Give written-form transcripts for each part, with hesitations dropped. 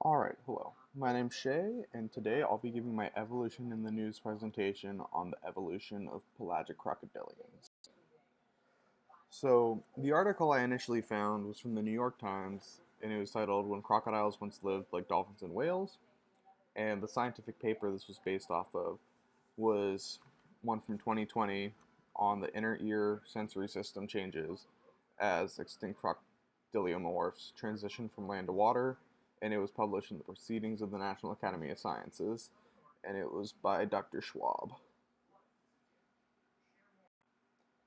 Alright, hello. My name's Shay, and today I'll be giving my Evolution in the News presentation on the evolution of pelagic crocodilians. So, the article I initially found was from the New York Times, and it was titled When Crocodiles Once Lived Like Dolphins and Whales, and the scientific paper this was based off of was one from 2020 on the inner ear sensory system changes as extinct crocodiliomorphs transition from land to water, and it was published in the Proceedings of the National Academy of Sciences, and it was by Dr. Schwab.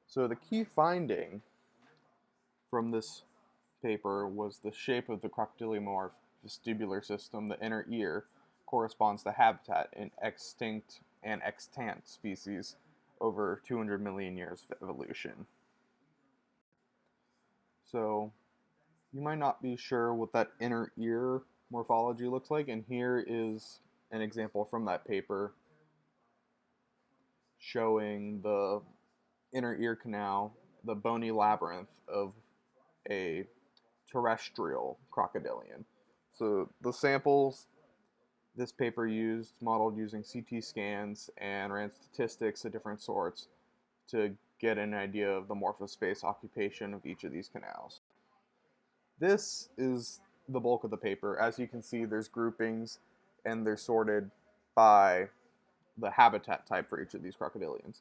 So the key finding from this paper was the shape of the crocodiliomorph vestibular system, the inner ear, corresponds to habitat in extinct and extant species over 200 million years of evolution. So you might not be sure what that inner ear morphology looks like, and here is an example from that paper showing the inner ear canal, the bony labyrinth of a terrestrial crocodilian. So the samples this paper used modeled using CT scans and ran statistics of different sorts to get an idea of the morphospace occupation of each of these canals. This is the bulk of the paper. As you can see, there's groupings, and they're sorted by the habitat type for each of these crocodilians.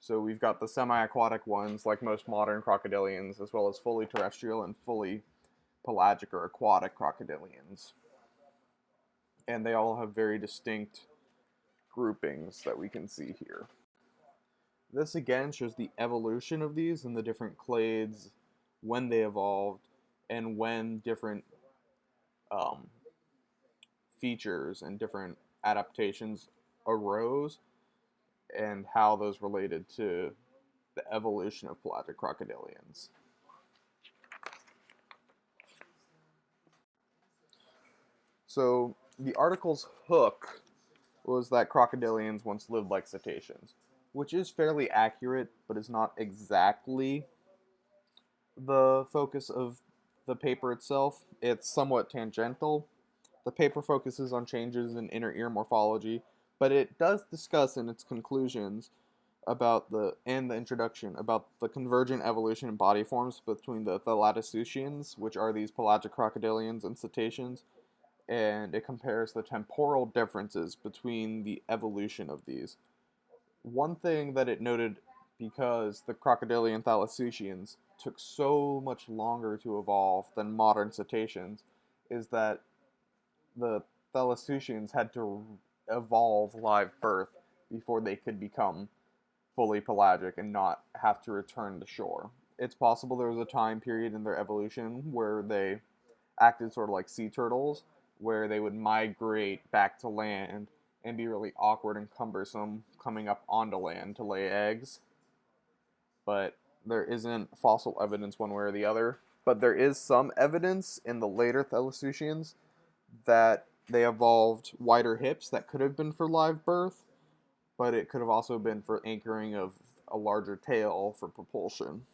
So we've got the semi-aquatic ones, like most modern crocodilians, as well as fully terrestrial and fully pelagic or aquatic crocodilians. And they all have very distinct groupings that we can see here. This again shows the evolution of these and the different clades, when they evolved, and when different features and different adaptations arose, and how those related to the evolution of pelagic crocodilians. So the article's hook was that crocodilians once lived like cetaceans, which is fairly accurate, but is not exactly the focus of the paper itself. It's somewhat tangential. The paper focuses on changes in inner ear morphology, but it does discuss in its conclusions about the introduction about the convergent evolution in body forms between the thalattoseuchians, which are these pelagic crocodilians and cetaceans, and it compares the temporal differences between the evolution of these. One thing that it noted, because the crocodilian thalasseuchians took so much longer to evolve than modern cetaceans, is that the thalasseuchians had to evolve live birth before they could become fully pelagic and not have to return to shore. It's possible there was a time period in their evolution where they acted sort of like sea turtles, where they would migrate back to land and be really awkward and cumbersome coming up onto land to lay eggs. But there isn't fossil evidence one way or the other. But there is some evidence in the later thalasseuchians that they evolved wider hips that could have been for live birth, but it could have also been for anchoring of a larger tail for propulsion.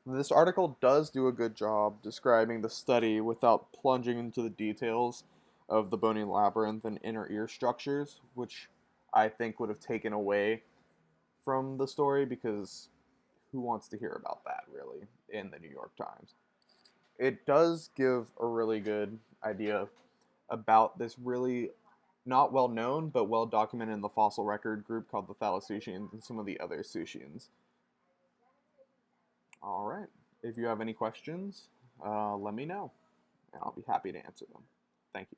This article does do a good job describing the study without plunging into the details of the bony labyrinth and inner ear structures, which I think would have taken away from the story, because who wants to hear about that, really, in the New York Times? It does give a really good idea about this really not well known but well documented in the fossil record group called the thalasseuchians and some of the other Seuchians. All right. If you have any questions, let me know, and I'll be happy to answer them. Thank you.